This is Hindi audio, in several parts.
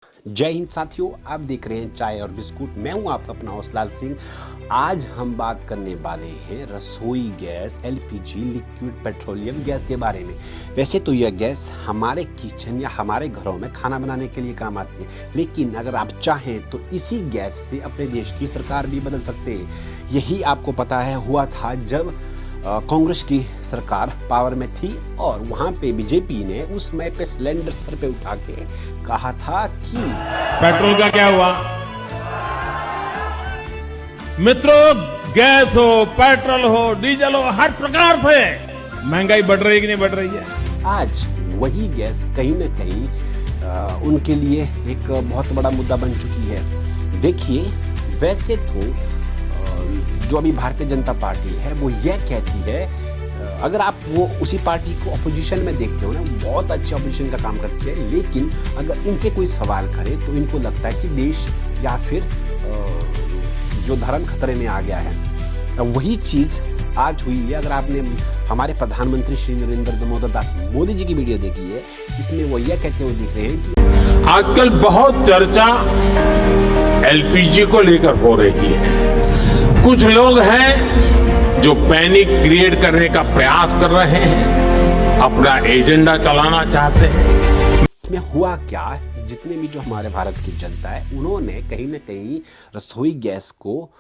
जय हिंद साथियों, आप देख रहे हैं चाय और बिस्कुट। मैं हूं आपका अपना हौसलाल सिंह। आज हम बात करने वाले हैं रसोई gas LPG liquid petroleum gas के बारे में। वैसे तो यह गैस हमारे किचन या हमारे घरों में खाना बनाने के लिए काम आती है, लेकिन अगर आप चाहें तो इसी गैस से अपने देश की सरकार भी बदल सकते हैं। यही आपको पता है हुआ था जब कांग्रेस की सरकार पावर में थी और वहां पे बीजेपी ने उस समय पे सिलेंडर सर पे उठा के कहा था कि पेट्रोल का क्या हुआ मित्रों। गैस हो, पेट्रोल हो, डीजल हो, हर प्रकार से महंगाई बढ़ रही है कि नहीं बढ़ रही है। आज वही गैस कहीं ना कहीं उनके लिए एक बहुत बड़ा मुद्दा बन चुकी है। देखिए, वैसे तो जो अभी भारतीय जनता पार्टी है वो यह कहती है, अगर आप वो उसी पार्टी को अपोजिशन में देखते हो ना, बहुत अच्छे अपोजिशन का काम करती है, लेकिन अगर इनसे कोई सवाल करे तो इनको लगता है कि देश या फिर जो धर्म खतरे में आ गया है। अब वही चीज आज हुई है। अगर आपने हमारे प्रधानमंत्री श्री नरेंद्र दामोदर दास मोदी जी की वीडियो देखी है, जिसमें वो यह कहते हुए दिख रहे हैं कि आजकल बहुत चर्चा एलपीजी को लेकर हो रही है। कुछ लोग हैं जो पैनिक क्रिएट करने का प्रयास कर रहे हैं, अपना एजेंडा चलाना चाहते हैं। इसमें हुआ क्या, जितने भी जो हमारे भारत की जनता है उन्होंने कहीं ना कहीं रसोई गैस को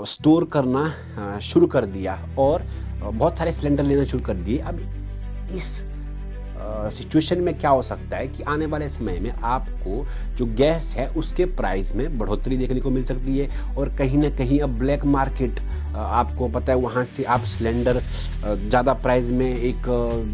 स्टोर करना शुरू कर दिया और बहुत सारे सिलेंडर लेना शुरू कर दिए। अब इस सिचुएशन में क्या हो सकता है कि आने वाले समय में आपको जो गैस है उसके प्राइस में बढ़ोतरी देखने को मिल सकती है और कहीं ना कहीं अब ब्लैक मार्केट, आपको पता है, वहाँ से आप सिलेंडर ज़्यादा प्राइस में एक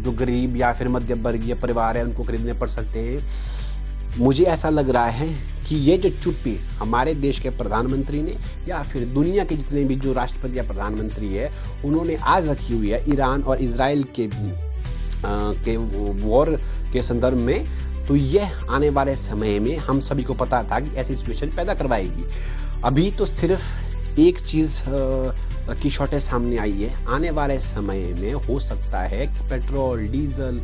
जो गरीब या फिर मध्य वर्गीय परिवार है उनको खरीदने पड़ सकते हैं। मुझे ऐसा लग रहा है कि ये जो चुप्पी हमारे देश के प्रधानमंत्री ने या फिर दुनिया के जितने भी जो राष्ट्रपति या प्रधानमंत्री है उन्होंने आज रखी हुई है ईरान और इजराइल के वॉर के संदर्भ में, तो यह आने वाले समय में हम सभी को पता था कि ऐसी सिचुएशन पैदा करवाएगी। अभी तो सिर्फ एक चीज़ की शॉर्टेज सामने आई है। आने वाले समय में हो सकता है कि पेट्रोल, डीजल,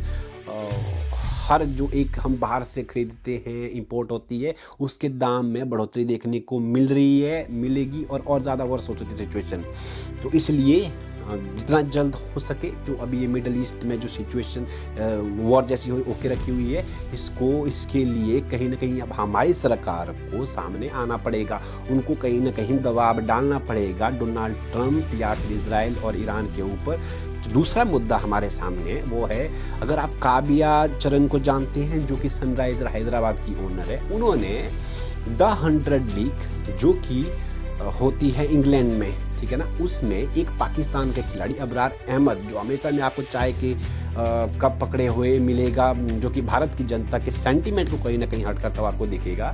हर जो एक हम बाहर से खरीदते हैं, इंपोर्ट होती है, उसके दाम में बढ़ोतरी देखने को मिल रही है, मिलेगी और ज़्यादा वर्ष हो चुकी है सिचुएशन। तो इसलिए जितना जल्द हो सके जो अभी ये मिडल ईस्ट में जो सिचुएशन वॉर जैसी होके रखी हुई है, इसके लिए कहीं ना कहीं अब हमारी सरकार को सामने आना पड़ेगा। उनको कहीं ना कहीं दबाव डालना पड़ेगा डोनाल्ड ट्रंप या फिर इजराइल और ईरान के ऊपर। दूसरा मुद्दा हमारे सामने वो है, अगर आप काबिया चरण को जानते हैं जो कि सनराइजर हैदराबाद की ओनर है, उन्होंने द 100 लीग जो कि होती है इंग्लैंड में, ठीक है ना, उसमें एक पाकिस्तान के खिलाड़ी अबरार अहमद, जो हमेशा में आपको चाय के कप पकड़े हुए मिलेगा, जो कि भारत की जनता के सेंटीमेंट को कहीं ना कहीं हट करता हुआ आपको दिखेगा,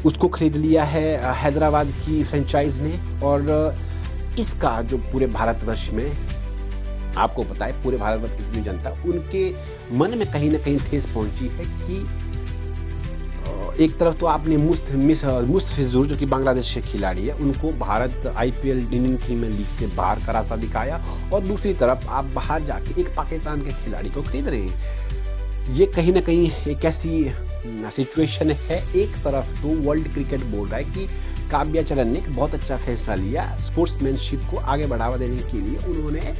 उसको खरीद लिया है हैदराबाद की फ्रेंचाइज ने। और इसका जो पूरे भारतवर्ष में आपको पता है, पूरे भारतवर्ष की जितनी जनता, उनके मन में कहीं ना कहीं ठेस पहुंची है कि एक तरफ तो आपने मुस्तफिजुर जो कि बांग्लादेश के खिलाड़ी है उनको Bharat IPL Indian Premier League से बाहर का रास्ता दिखाया, और दूसरी तरफ आप बाहर जाके एक पाकिस्तान के खिलाड़ी को खरीद रहे हैं। ये कहीं ना कहीं एक ऐसी सिचुएशन है। एक तरफ तो वर्ल्ड क्रिकेट बोल रहा है कि काव्या चरण ने एक बहुत अच्छा फैसला लिया, स्पोर्ट्समैनशिप को आगे बढ़ावा देने के लिए उन्होंने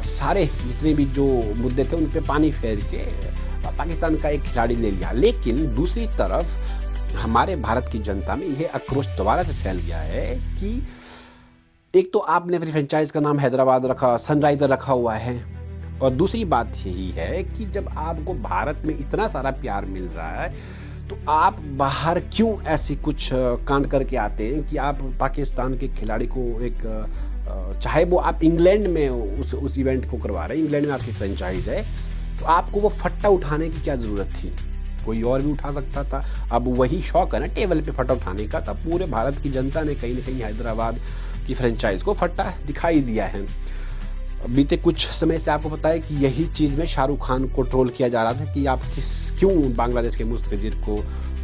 सारे जितने भी जो मुद्दे थे उन पे पानी फेर के पाकिस्तान का एक खिलाड़ी ले लिया। लेकिन दूसरी तरफ हमारे भारत की जनता में यह आक्रोश दोबारा से फैल गया है कि एक तो आपने अपनी फ्रेंचाइज का नाम हैदराबाद रखा, सनराइजर रखा हुआ है, और दूसरी बात यही है कि जब आपको भारत में इतना सारा प्यार मिल रहा है तो आप बाहर क्यों ऐसी कुछ कांड करके आते हैं कि आप पाकिस्तान के खिलाड़ी को एक, चाहे वो आप इंग्लैंड में उस इवेंट को करवा रहे हैं, इंग्लैंड में आपकी फ्रेंचाइज है, तो आपको वो फट्टा उठाने की क्या ज़रूरत थी? कोई और भी उठा सकता था। अब वही शौक है ना टेबल पे फट्टा उठाने का, तब पूरे भारत की जनता ने कहीं ना कहीं हैदराबाद की फ्रेंचाइज को फट्टा दिखाई दिया है। बीते कुछ समय से आपको पता है कि यही चीज़ में शाहरुख खान को ट्रोल किया जा रहा था कि आप क्यों बांग्लादेश के मुस्तफिजुर को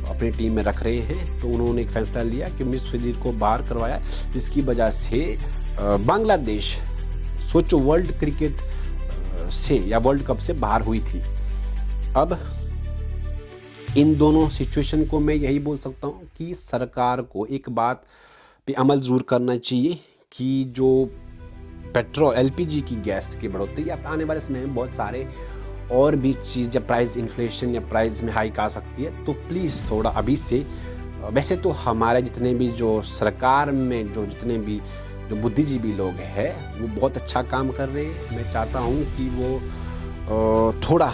अपनी टीम में रख रहे हैं। तो उन्होंने एक फैसला लिया कि मुस्तफिजुर को बाहर करवाया, जिसकी वजह से बांग्लादेश, सोचो, वर्ल्ड क्रिकेट से या वर्ल्ड कप से बाहर हुई थी। अब इन दोनों सिचुएशन को मैं यही बोल सकता हूँ कि सरकार को एक बात पे अमल ज़रूर करना चाहिए कि जो पेट्रोल एलपीजी की गैस की बढ़ोतरी या आने वाले समय में बहुत सारे और भी चीज़ या प्राइस इन्फ्लेशन या प्राइस में हाइक आ सकती है, तो प्लीज़ थोड़ा अभी से, वैसे तो हमारे जितने भी जो सरकार में जो जितने भी जो बुद्धिजीवी लोग हैं वो बहुत अच्छा काम कर रहे हैं। मैं चाहता हूँ कि वो थोड़ा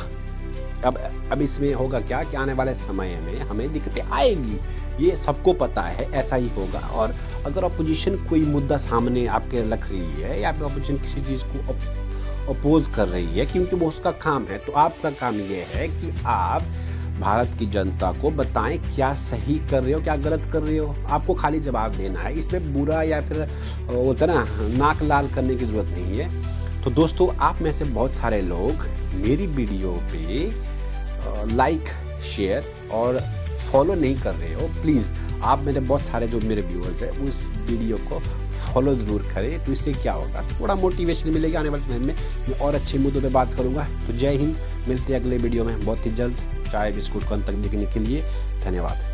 अब इसमें होगा क्या कि आने वाले समय में हमें दिक्कतें आएगी, ये सबको पता है, ऐसा ही होगा। और अगर अपोजिशन कोई मुद्दा सामने आपके रख रही है या अपोजिशन किसी चीज़ को अपोज कर रही है, क्योंकि वो उसका काम है, तो आपका काम ये है कि आप भारत की जनता को बताएं क्या सही कर रहे हो क्या गलत कर रहे हो। आपको खाली जवाब देना है, इसमें बुरा या फिर होता है ना नाक लाल करने की ज़रूरत नहीं है। तो दोस्तों, आप में से बहुत सारे लोग मेरी वीडियो पे लाइक, शेयर और फॉलो नहीं कर रहे हो। प्लीज़ आप मेरे बहुत सारे जो मेरे व्यूअर्स हैं उस वीडियो को फॉलो ज़रूर करें, तो इससे क्या होगा, थोड़ा मोटिवेशन मिलेगा। आने वाले समय में मैं और अच्छे मुद्दों पे बात करूँगा। तो जय हिंद, मिलते हैं अगले वीडियो में बहुत ही जल्द। चाय बिस्कुट को अंत तक देखने के लिए धन्यवाद।